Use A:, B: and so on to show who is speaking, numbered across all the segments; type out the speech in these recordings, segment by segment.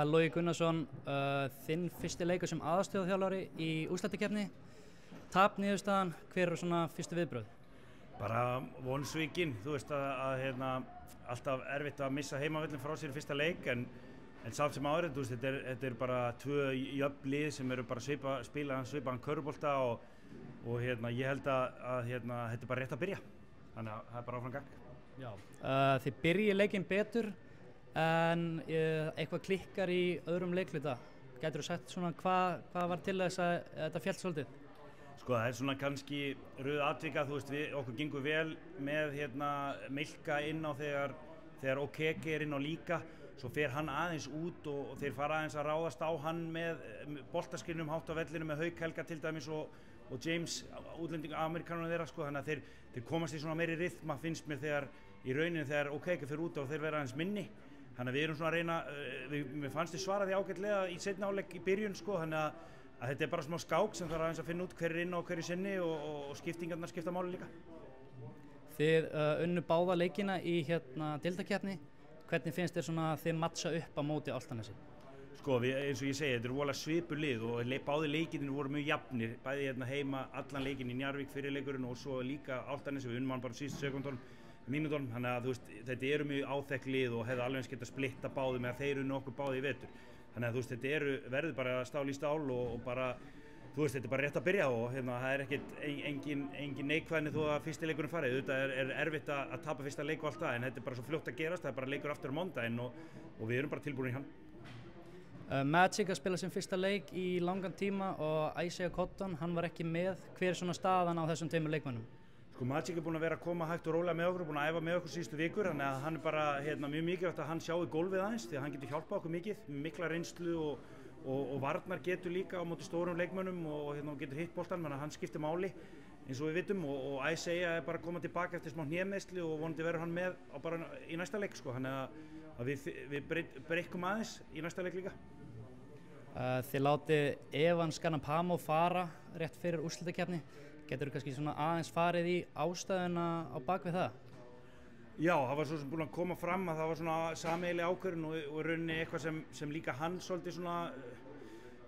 A: Logi Gunnarsson, þinn fyrsti leikur sem aðstoðarþjálfari í úrslitakeppni. Tap niðurstaðan, hver eru svona fyrstu viðbrögð?
B: Bara vonsvikinn, þú veist alltaf erfitt að missa heimavöllin frá sér í fyrsta leik en samt sem áður, þú veist, þetta er bara tvö jöfn lið sem eru bara spila svipaðan körfubolta og ég held að þetta er bara rétt að byrja, þannig að það er bara áfram gang.
A: Já, þið byrjið leikinn betur en eitthvað klikkar í öðrum leikluta. Gætirðu sagt svona hvað var til þess að þetta féll svolítið?
B: Sko það er svona kannski röð atvika, þú veist, okkur gengur vel með Milka inn á þegar Okeke er inn á líka, svo fer hann aðeins út og þeir fara aðeins að ráðast á hann með boltaskrinnum hátt á vellinu með Hauk Helga til dæmis og James, útlendingu amerikanum þeirra, sko, þannig að þeir komast í svona meiri rytma, finnst mér, þegar Okeke fer út og þeir vera aðeins minni. Þannig að við erum svona að reyna, mér fannst þið svara því ágætlega í seinni hálfleik í byrjun, sko, þannig að þetta er bara smá skák sem þarf aðeins að finna út hver er inn og hver er sinni og skiptingarnar skipta máli líka.
A: Þið unnu báða leikina í deildakeppni. Hvernig finnst þér svona þið matcha upp á móti Álftanesi?
B: Sko, eins og ég segi, þetta eru voðalega svipuð lið og báði leikinir voru mjög jafnir, bæði heima allan leikinn í Njarðvík fyrir leikurinn og svo líka Álftanesi, við unnum hann bara síðustu mínútonum, þannig að þú veist, þetta eru mjög áþekk lið og hefði alveg eins getað splitta báði með að þeir unnu okkur báði í vetur. Þannig að þú veist, þetta verður bara stál í stál og bara, þú veist, þetta er bara rétt að byrja og það er ekkert engin neikvæðni þó að fyrsti leikurinn farið. Þetta er erfitt að tapa fyrsta leik og allt það, en þetta er bara svo fljótt að gerast, það er bara leikur aftur á mándaginn og við erum bara tilbúin í hann.
A: Magic að spila sem fyrsta leik í langan tíma og Isaiah Cotton, hann var ekki með. Hver er svona staðan á þessum tveimur leikmönnum?
B: Sko, Magic er búinn að vera að koma hægt og rólega með okkur, búinn að æfa með okkur síðustu vikur, þannig að hann er bara mjög mikilvægt að hann sjái gólfið aðeins því að hann getur hjálpað okkur mikið, mikla reynslu og varnar getur líka á móti stórum leikmönnum og getur hitt boltann, þannig að hann skiptir máli eins og við vitum og Isaiah er bara að koma tilbaka eftir smá hnémeiðsli og vonandi verður hann með bara í næsta leik, sko, þannig að við breykum aðeins í næsta leik líka.
A: Þið látið Evan Skanapamo fara rétt fyrir úrslitakeppni. Geturðu kannski svona aðeins farið í ástæðuna á bakvið það?
B: Já, það var svo sem búin að koma fram að það var svona sameiginleg ákvörðun og í rauninni eitthvað sem líka hann svolítið svona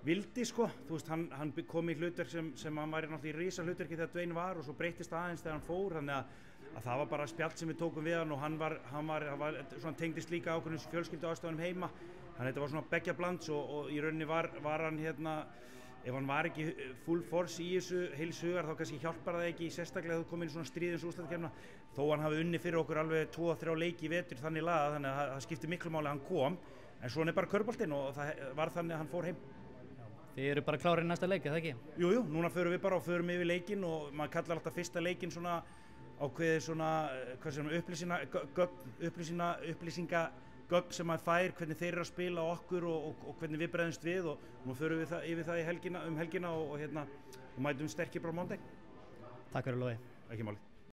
B: vildi, sko. Þú veist, hann kom í hlutverk sem hann var náttúrulega í risa hlutverki þegar Dwayne var og svo breyttist aðeins þegar hann fór, þannig að það var bara spjall sem við tókum við hann og hann var svona tengdist líka ákveðnum fjölskyldu aðstæðunum heima. Þannig að þetta var svona beggja blands og í rauninni var hann ef hann var ekki full force í þessu heils hugar þá kannski hjálpar það ekki sérstaklega þú komið inn í svona stríðins úrslitakeppna þó hann hafi unni fyrir okkur alveg 2-3 leiki í vetur þannig lagað þannig að það skiptir miklu máli að hann kom en svona er bara körfuboltinn og það var þannig að hann fór heim.
A: Þið eru bara klárir í næsta leik, eða ekki?
B: Jú, núna förum við bara og förum yfir leikinn og maður kallar alltaf fyrsta leikinn svona ákveðið svona upplýsingagögn sem maður fær, hvernig þeir eru að spila á okkur og hvernig við bregðumst við og nú förum við yfir það helgina og mætum sterkir bara á mánudag.
A: Takk fyrir Logi.
B: Ekki máli.